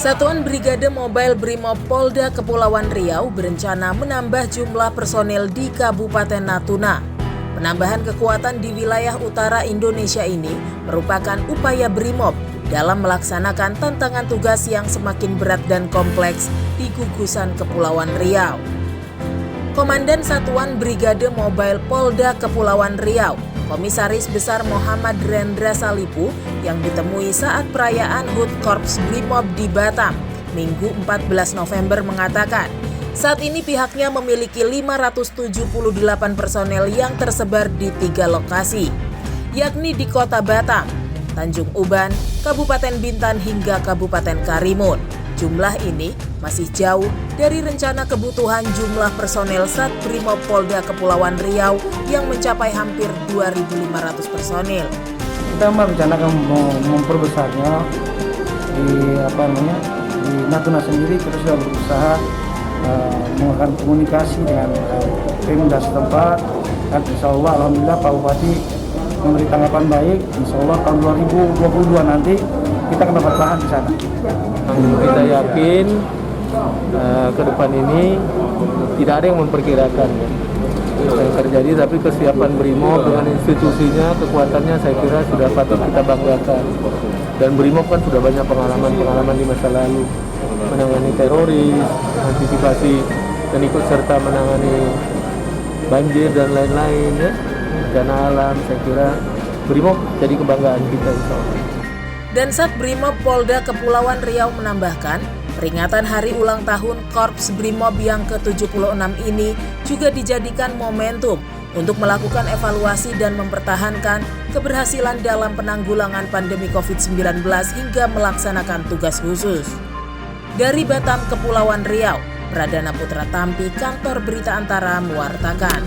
Satuan Brigade Mobile Brimob Polda Kepulauan Riau berencana menambah jumlah personil di Kabupaten Natuna. Penambahan kekuatan di wilayah utara Indonesia ini merupakan upaya Brimob dalam melaksanakan tantangan tugas yang semakin berat dan kompleks di gugusan Kepulauan Riau. Komandan Satuan Brigade Mobile Polda Kepulauan Riau, Komisaris Besar Muhammad Rendra Salipu yang ditemui saat perayaan HUT Korps Brimob di Batam, Minggu 14 November mengatakan, saat ini pihaknya memiliki 578 personel yang tersebar di 3 lokasi, yakni di Kota Batam, Tanjung Uban, Kabupaten Bintan hingga Kabupaten Karimun. Jumlah ini masih jauh dari rencana kebutuhan jumlah personel Sat Brimob Polda Kepulauan Riau yang mencapai hampir 2.500 personil. Kita merencanakan memperbesarnya di Natuna sendiri. Kita sudah berusaha melakukan komunikasi dengan Pemda setempat. Dan insya Allah, alhamdulillah Pak Bupati memberi tanggapan baik. Insya Allah tahun 2022 nanti kita akan dapat lahan di sana. Kita yakin ke depan ini tidak ada yang memperkirakan yang terjadi, tapi kesiapan Brimob dengan institusinya, kekuatannya saya kira sudah patut kita banggakan. Dan Brimob kan sudah banyak pengalaman di masa lalu, menangani teroris, antisipasi dan ikut serta menangani banjir dan lain-lain ya, bencana alam. Saya kira Brimob jadi kebanggaan kita insya Allah. Dan Sat Brimob Polda Kepulauan Riau menambahkan, peringatan hari ulang tahun Korps Brimob yang ke-76 ini juga dijadikan momentum untuk melakukan evaluasi dan mempertahankan keberhasilan dalam penanggulangan pandemi COVID-19 hingga melaksanakan tugas khusus. Dari Batam, Kepulauan Riau, Pradana Putra Tampi, Kantor Berita Antara mewartakan.